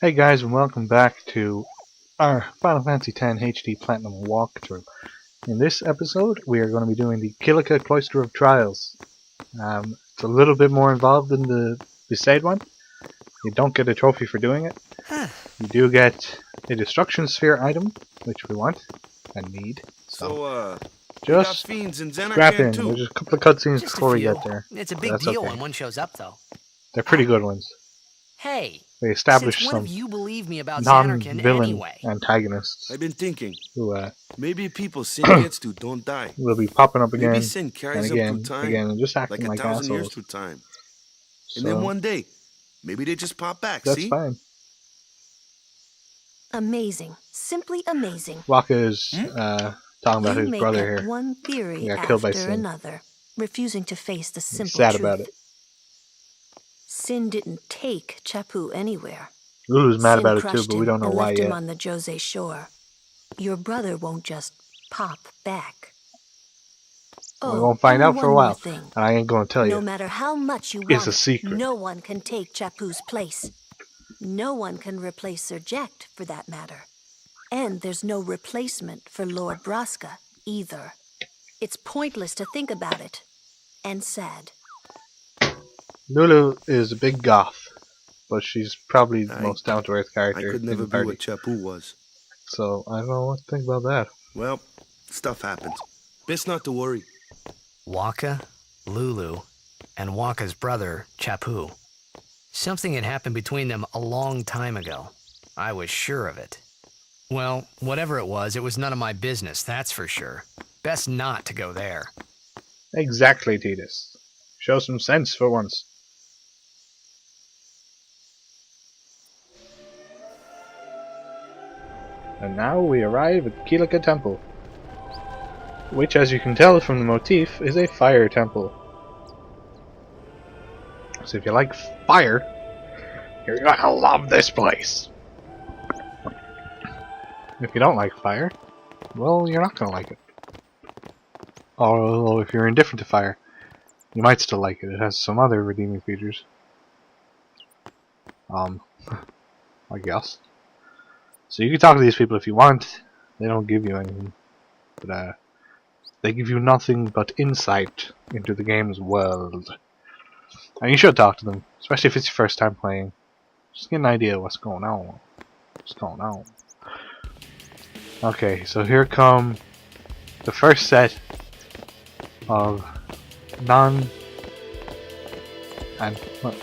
Hey guys, and welcome back to our Final Fantasy X HD Platinum walkthrough. In this episode, we are going to be doing the Kilika Cloister of Trials. It's a little bit more involved than the Besaid one. You don't get a trophy for doing it. You do get a Destruction Sphere item, which we want and need. So, just fiends in strap in. There's just a couple of cutscenes before we get there. It's a big deal when one shows up, though. They're pretty good ones. Hey, They establish since some when have you believe me about non-villain Xanarkin anyway? antagonists I've been thinking, who maybe people sin gets to don't die. will be popping up again Maybe sin and carries again, up through time, again, and just acting like like 1,000 years assholes. through time. So, And then one day, maybe they just pop back, that's see? fine. Amazing. Simply amazing. Waka is talking about You his make brother up here. one theory He got killed by after Sin. another, refusing to face the simple He's sad truth. about it. Sin didn't take Chapu anywhere. Lulu's mad Sin about it too, crushed but we him don't know and why left him yet. on the Jose shore. Your brother won't just pop back. We won't find and out for a one more while, thing. and I ain't gonna tell No you. matter how much you It's want a it, secret. no one can take Chapu's place. No one can replace Sir Jekt, for that matter. And there's no replacement for Lord Braska, either. It's pointless to think about it. And sad. Lulu is a big goth, but she's probably the I- most down-to-earth I character could in never the be party. what Chapu was. So I don't know what to think about that. Well, stuff happens. Best not to worry. Waka, Lulu, and Waka's brother, Chapu. Something had happened between them a long time ago. I was sure of it. Well, whatever it was none of my business, that's for sure. Best not to go there. Exactly, Titus. Show some sense for once. And now we arrive at Kilika Temple, which, as you can tell from the motif, is a fire temple. So if you like fire, you're gonna love this place. If you don't like fire, well, you're not gonna like it. Although if you're indifferent to fire, you might still like it. It has some other redeeming features. I guess. So you can talk to these people if you want. They don't give you anything. But they give you nothing but insight into the game's world. And you should talk to them, especially if it's your first time playing. Just get an idea of what's going on. What's going on. Okay, so here come the first set of and what?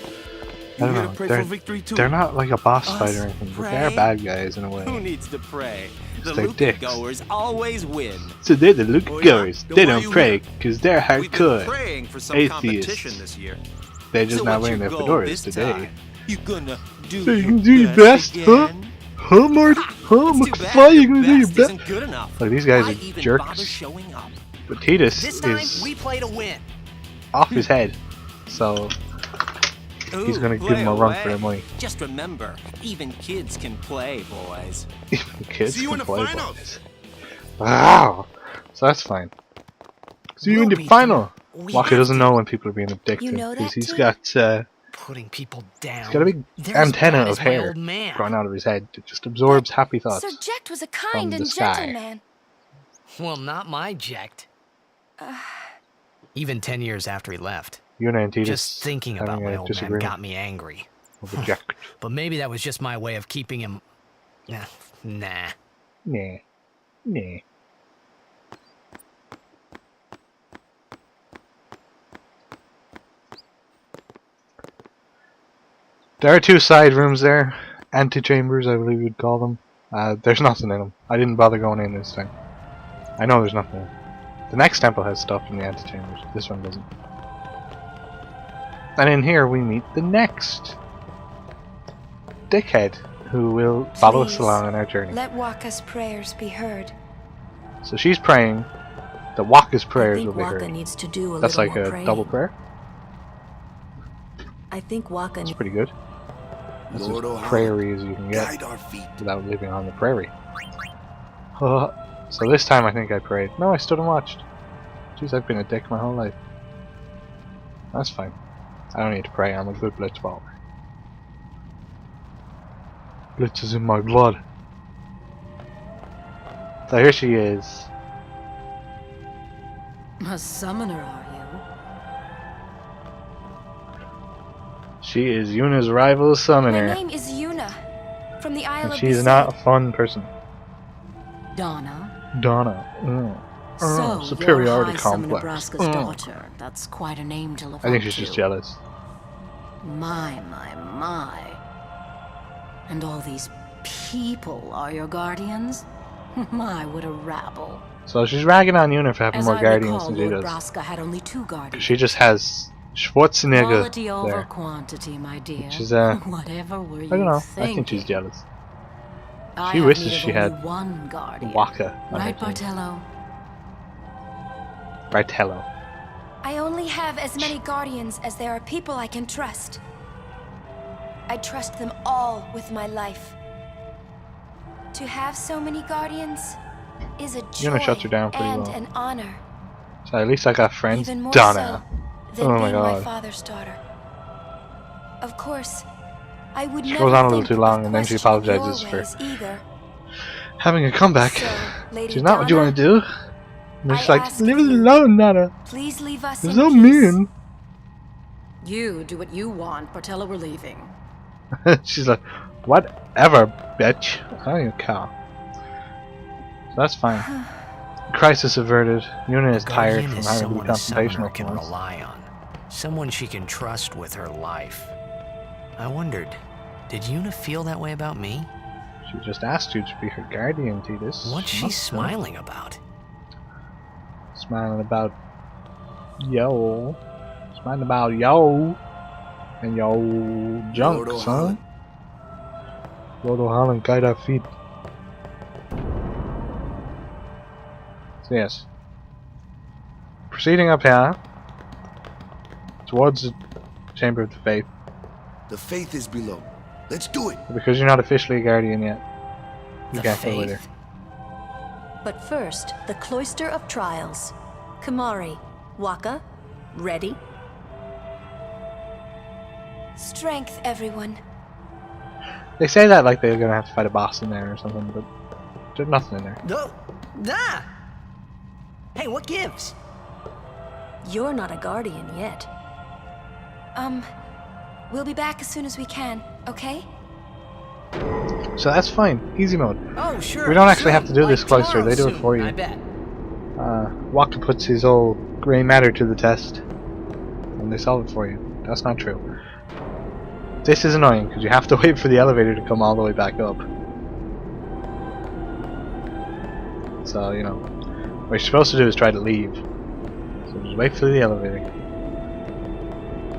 I don't You know. gotta pray for victory too. They're not like a boss Us fight or anything, but they're pray? bad guys in a way. Who needs to pray? The They're dicks. goers always win. So they're the Luke Oh, yeah? goers. Then They why don't you pray here? because they're We've been hardcore. praying for some Atheists. competition this year. They're just So not what's wearing their your goal fedoras this today. time? You gonna do So you your can do your best, huh? again? Huh, Marty? Huh, It's too McFly? bad You your gonna do your best best? isn't good enough. Look, these guys Why are even jerks. bother showing up? But Titus This time, is we play to win. off his head, so he's Ooh, gonna give play him a run for away. their money. Just remember, even kids can play, boys. Even the kids See you can in the play finals. boys. Wow! So that's fine. See you in We'll the beat final! them. We Waka have doesn't to. know when people are being a dick You to know because that, he's too? got Putting people down. he's got a big They're as antenna bad of as my hair old man. growing out of his head that just absorbs happy thoughts. Sir Jekt was a kind the and sky. gentle man. Well, not my Jekt. Even 10 years after he left. Yuna and Titus Just thinking about having my a old man disagreement got me angry. over Jack. But maybe that was just my way of keeping him... Nah. Nah. Nah. There are two side rooms there. Antechambers, I believe you'd call them. There's nothing in them. I didn't bother going in this time. I know there's nothing in them. The next temple has stuff in the antechambers. This one doesn't. And in here we meet the next dickhead who will follow us Please, along on our journey. Let Waka's prayers be heard. So she's praying that Waka's I prayers think will be Waka heard. needs to do a That's little like more a praying. double prayer. I think Waka That's needs pretty good. That's Lord as O'Hara, prairie as you can get guide our feet. without living on the prairie. So this time I think I prayed. No, I stood and watched. Jeez, I've been a dick my whole life. That's fine. I don't need to pray, I'm a good blitzballer. Blitz is in my blood. So here she is. A summoner, are She is Yuna's rival My summoner. name is Yuna, from the Isle And of she's Besaid. not a fun person. you? Donna? Donna. So, Superiority you're High Summoner complex. Braska's daughter. That's quite a name to live I think up she's just to. jealous. My. And all these people are your guardiards? My, what a rabble. So she's ragging on Yuna for having As more I guardians recall, than she Lord does. Braska had only 2 guardians. She just has Schwarzenegger Quality over there. quantity, my dear. Which is, Whatever were you I don't know. thinking? I think she's jealous. I She have wishes need of she only had one guardian. Waka on Right, her team. Bartello? Right, hello. I only have as many guardians as there are people I can trust. I trust them all with my life. To have so many guardians is a joy Yuna shuts her down pretty and well. an honor. So at least I got friends. Even more Donna. so than Oh my being my god. father's daughter. Of course, I would She never goes on a little think too of long and then she questioning your apologizes for ways either. having a comeback. So, Lady She's not what you Donna, want to do. And I she's like, ask leave it you, alone, Nana. please leave us You're in so peace. mean. You do what you want, Bartello, we're leaving. She's like, whatever, bitch. I don't even care. So that's fine. Crisis averted. Yuna is tired Guardian from is having to be someone a summoner confrontational can for once. rely on. Someone she can trust with her life. I wondered, did Yuna feel that way about me? She just asked you to be her guardian, Titus. What's she Must have. smiling about? Smiling about yo. Smiling about yo. And yo junk, Lord son. O'Halloran. Lord O'Halloran, guide our feet. So yes. Proceeding up here. Towards the Chamber of the Faith. The faith is below. Let's do it. Because you're not officially a guardian yet. You The can't go with her. faith? But first, the Cloister of Trials. Kamari, Waka, ready? Strength, everyone. They say that like they're gonna have to fight a boss in there or something, but there's nothing in there. No. Ah. Hey, what gives? You're not a guardian yet. We'll be back as soon as we can, okay? So that's fine. Easy mode. Oh, sure. We don't actually soon. have to do this Like cloister, tomorrow they do it soon, for you. I bet. Waka puts his old grey matter to the test, and they solve it for you. That's not true. This is annoying because you have to wait for the elevator to come all the way back up. So, you know, what you're supposed to do is try to leave. So just wait for the elevator.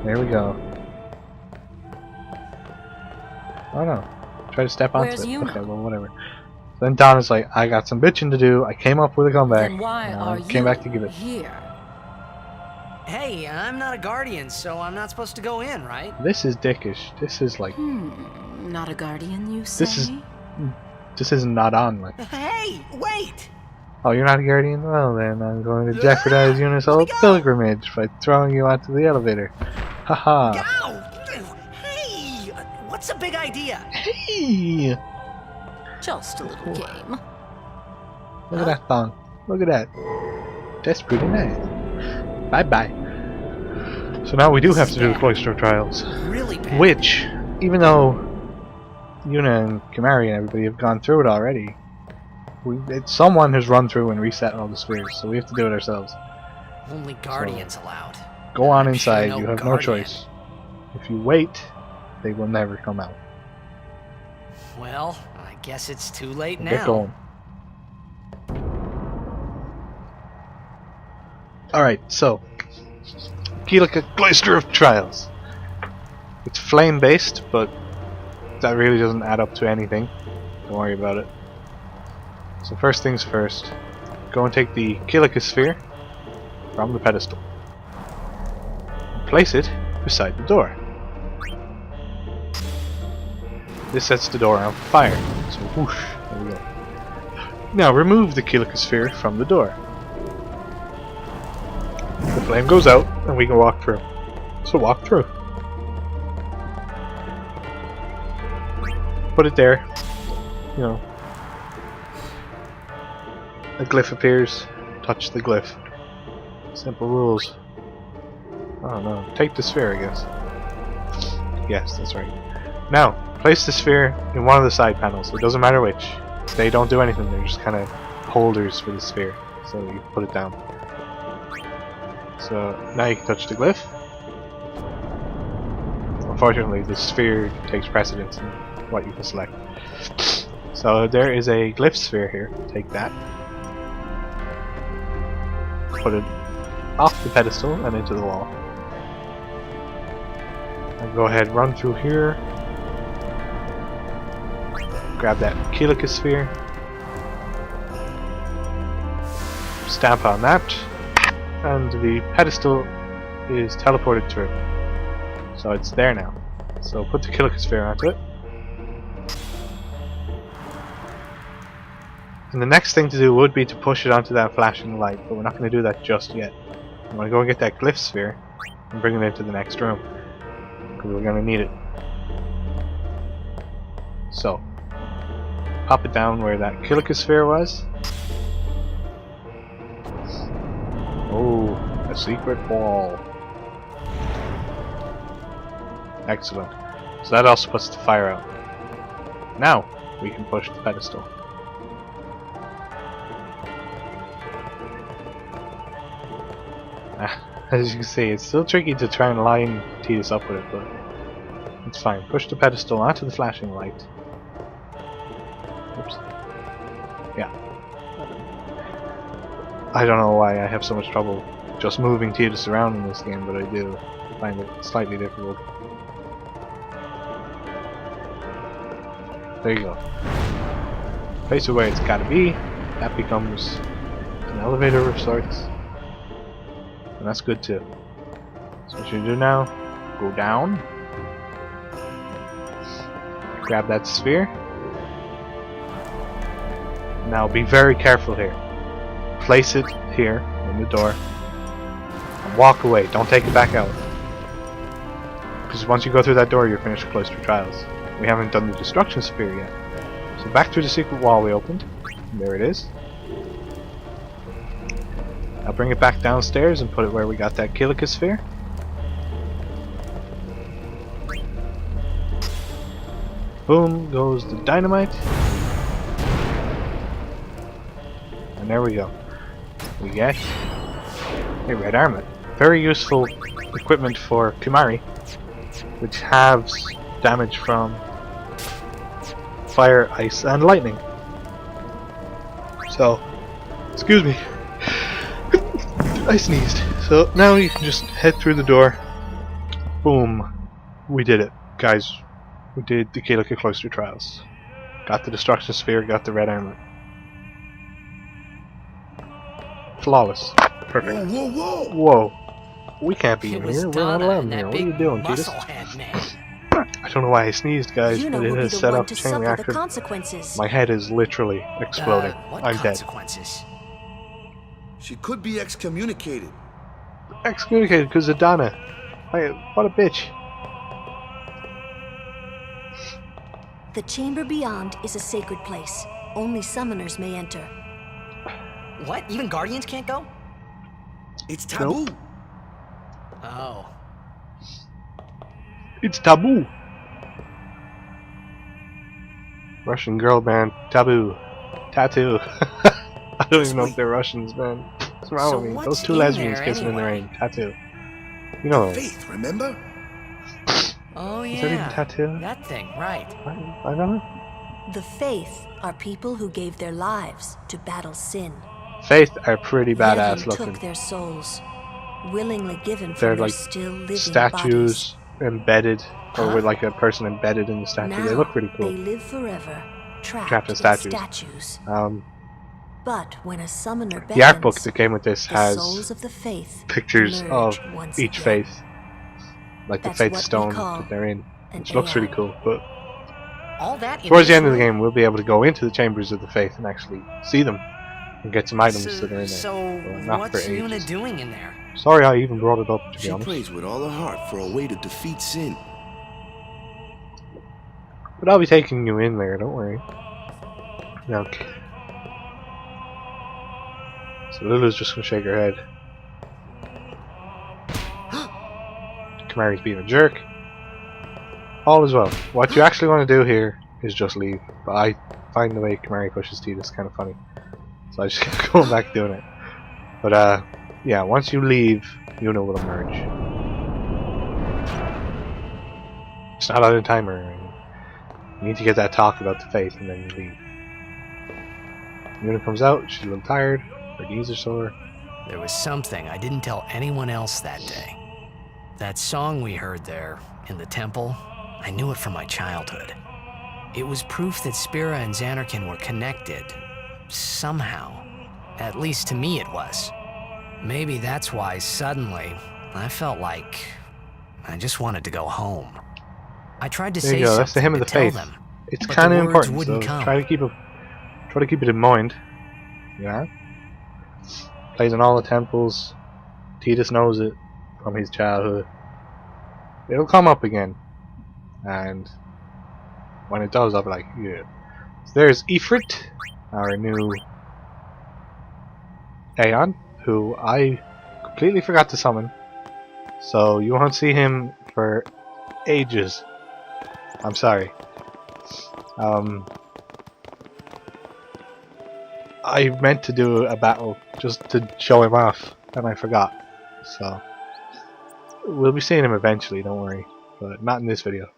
There we go. Oh no. Try to step onto Where's it. Yuna? Okay, well, whatever. Then Donna's like, I got some bitching to do. I came up with a comeback. Then why are you came back to give it. here? Hey, I'm not a guardian, so I'm not supposed to go in, right? This is dickish. This is like, Not a guardian, you say? this is not on. Like, Hey, wait. oh, you're not a guardian? Well, then I'm going to jeopardize Yuna's whole pilgrimage by throwing you onto the elevator. Haha. Ow. Hey, what's a big idea? Hey! Just a little game. Look at that thong. Look at that. That's pretty nice. Bye bye. So now we do have to do the Cloister of Trials. Really bad. Which, even though Yuna and Kamari and everybody have gone through it already, someone has run through and reset all the spheres, so we have to do it ourselves. Only guardians allowed. Go on I'm sure inside, no you have no guardian. choice. If you wait, they will never come out. Well, I guess it's too late So now. get going. Alright, so Kilika Glaister of Trials. It's flame based, but that really doesn't add up to anything. Don't worry about it. So first things first, go and take the Kilika sphere from the pedestal. And place it beside the door. This sets the door on fire. So whoosh, there we go. Now remove the Kilika sphere from the door. The flame goes out and we can walk through. So walk through. put it there, you know, a glyph appears, touch the glyph. Simple rules. Oh no, take the sphere, I guess. Yes, that's right. Now, place the sphere in one of the side panels. It doesn't matter which. They don't do anything, they're just kind of holders for the sphere. So you put it down. So now you can touch the glyph. Unfortunately, the sphere takes precedence in what you can select. So there is a glyph sphere here. Take that. Put it off the pedestal and into the wall. And go ahead, run through here. Grab that Kilika sphere. Stamp on that. And the pedestal is teleported through. So it's there now. So put the Kilika sphere onto it. And the next thing to do would be to push it onto that flashing light, but we're not going to do that just yet. I'm going to go and get that glyph sphere and bring it into the next room, because we're going to need it. So, pop it down where that Kilika sphere was. Oh, a secret wall. Excellent. So that also puts the fire out. Now, we can push the pedestal. As you can see, it's still tricky to try and line tee this up with it, but it's fine. Push the pedestal onto the flashing light. Oops. Yeah. I don't know why I have so much trouble just moving Tidus around in this game, but I do. I find it slightly difficult. There you go. Place it where it's gotta be. That becomes an elevator of sorts. And that's good too. So what you do now, go down, grab that sphere. Now be very careful here. Place it here in the door and walk away. Don't take it back out. Because once you go through that door, you're finished with Cloister Trials. We haven't done the destruction sphere yet. So back through the secret wall we opened. And there it is. Now bring it back downstairs and put it where we got that Kilika sphere. Boom goes the dynamite. And there we go. We get a red armlet. Very useful equipment for Kimari, which halves damage from fire, ice, and lightning. So, excuse me. I sneezed. So now you can just head through the door. Boom. We did it. Guys, we did the Kilika Cloister Trials. Got the destruction sphere, got the red armlet. Flawless. Perfect. Whoa, whoa, whoa! Whoa. We can't be It in was here. We're not Donna allowed in and here. that What are you big doing, Tidus? musclehead man. I don't know why I sneezed, guys, Juno but it will be has the set one off to a chain suffer the reaction. consequences. My head is literally exploding. What I'm dead. consequences? She could be excommunicated. Excommunicated because of Donna. What a bitch. The chamber beyond is a sacred place. Only summoners may enter. What? Even Guardians can't go? It's taboo. Oh. It's taboo. Russian girl band. Taboo. Tattoo. I don't even know if they're Russians, man. What's wrong So with me? what's Those two in lesbians there kissing in the anyway? rain. Tattoo. You know. Faith, remember? Oh Is that even yeah. tattoo? That thing, right. I don't know. The faith are people who gave their lives to battle sin. Faith are pretty badass Yevon looking. took their souls, willingly given They're from their like still living statues embedded, or Huh? with like a person embedded in the statue. bodies. They Now, look pretty they cool. live forever, Trapped in in statues. statues. Um, But when a summoner beckons, the art book that came with this the has souls of the faith pictures of emerge once each again. faith, like That's the faith what we stone call that they're in, an which looks really AI. cool. But All that in towards the this end of the room? game, we'll be able to go into the chambers of the faith and actually see them and get some items that are in there. So Well, not what's for Yuna ages. doing in there? Sorry, I even brought it up, to be She honest. prays with all her heart for a way to defeat sin. But I'll be taking you in there, don't worry. Okay. So Lulu's just gonna shake her head. Kamari's being a jerk. All is well. What you actually want to do here is just leave. But I find the way Kamari pushes Tidus kind of funny. So I just keep going back doing it. But yeah, once you leave, Yuna will emerge. It's not on a timer or anything. You need to get that talk about the faith and then you leave. Yuna comes out, she's a little tired, her knees are sore. There was something I didn't tell anyone else that day. That song we heard there, in the temple, I knew it from my childhood. It was proof that Spira and Xanarkin were connected. Somehow. At least to me it was. Maybe that's why suddenly, I felt like I just wanted to go home. I tried to say That's the hymn something of to the tell faith. them, It's but kind the of words important, wouldn't so come. try to keep it in mind. Yeah. Plays in all the temples. Tidus knows it from his childhood. It'll come up again, and when it does, I'll be like, yeah. So there's Ifrit, our new Aeon, who I completely forgot to summon. So you won't see him for ages. I'm sorry. I meant to do a battle just to show him off, and I forgot. So we'll be seeing him eventually, don't worry. But not in this video.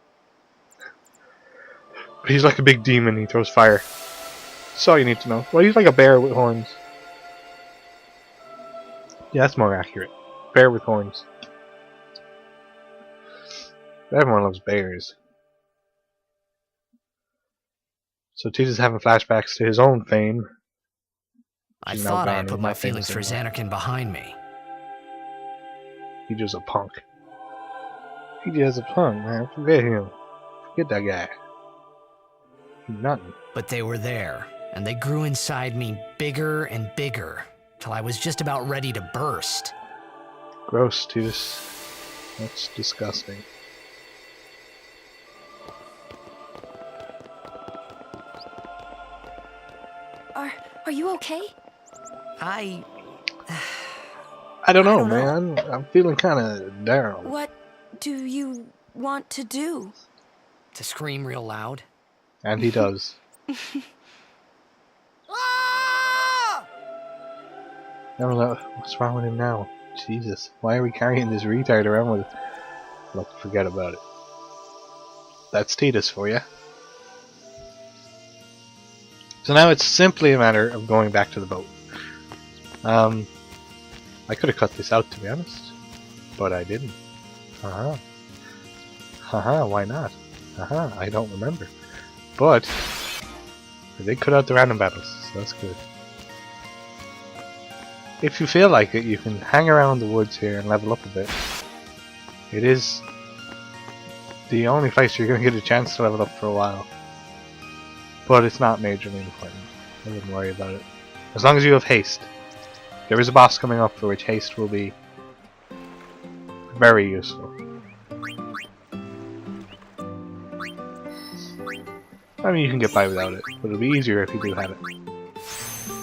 But he's like a big demon, he throws fire. That's all you need to know. Well, he's like a bear with horns. Yeah, that's more accurate. Bear with horns. Everyone loves bears. So Tidus is having flashbacks to his own fame. I He's now thought I gone, had put he's my not famous feelings for anymore. Xanarkin behind me. He's just a punk. He just a punk, man. Forget him. Forget that guy. He's nothing. But they were there, and they grew inside me bigger and bigger, till I was just about ready to burst. Gross, Tidus. That's disgusting. Are you okay? I I don't know, don't know. man. I'm feeling kind of down. What do you want to do? to scream real loud. And he does. What's wrong with him now? Jesus. Why are we carrying this retard around with us? Look, forget about it. That's Tidus for you. So now it's simply a matter of going back to the boat. I could have cut this out, to be honest. But I didn't. Haha. Haha, why not? Haha, I don't remember. But I did cut out the random battles, so that's good. If you feel like it, you can hang around the woods here and level up a bit. It is the only place you're going to get a chance to level up for a while. But it's not majorly important. I wouldn't worry about it. As long as you have haste. There is a boss coming up for which haste will be very useful. I mean, you can get by without it, but it'll be easier if you do have it.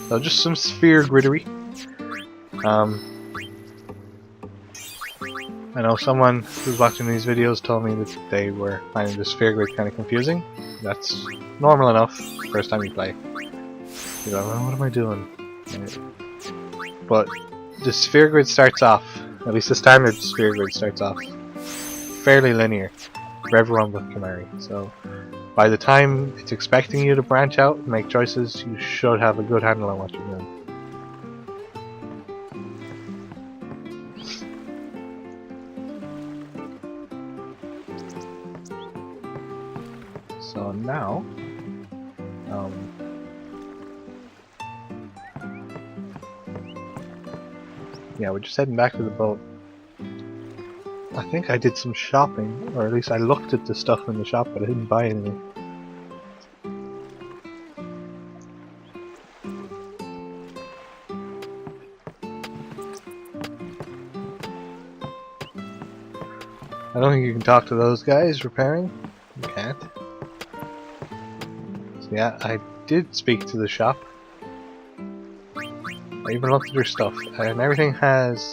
So just some sphere grittery. I know someone who's watching these videos told me that they were finding the sphere grid kind of confusing. That's normal enough first time you play. You're like, well, what am I doing? But the sphere grid starts off, at least the standard sphere grid starts off, fairly linear for everyone but Kimari. So by the time it's expecting you to branch out and make choices, you should have a good handle on what you're doing. So now, yeah, we're just heading back to the boat. I think I did some shopping, or at least I looked at the stuff in the shop, but I didn't buy anything. I don't think you can talk to those guys repairing. You can't. Yeah, I did speak to the shop. I even looked at their stuff, and everything has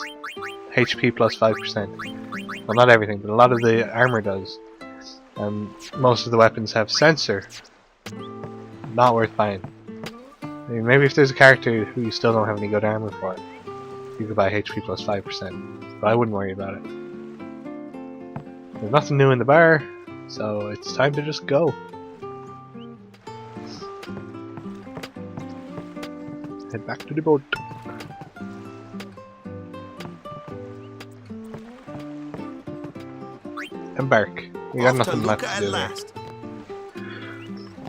HP plus 5%. Well, not everything, but a lot of the armor does. Most of the weapons have sensor. Not worth buying. I mean, maybe if there's a character who you still don't have any good armor for, you could buy HP plus 5%. But I wouldn't worry about it. There's nothing new in the bar, so it's time to just go. Head back to the boat. Embark. We got Off nothing to left Kilika to at do there. last.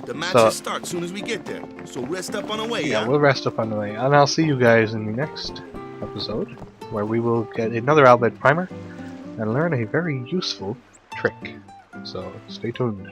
The matches So- start soon as we get there, so rest up on the way, Yeah, yeah? we'll rest up on the way, and I'll see you guys in the next episode, where we will get another Albed primer and learn a very useful trick. So stay tuned.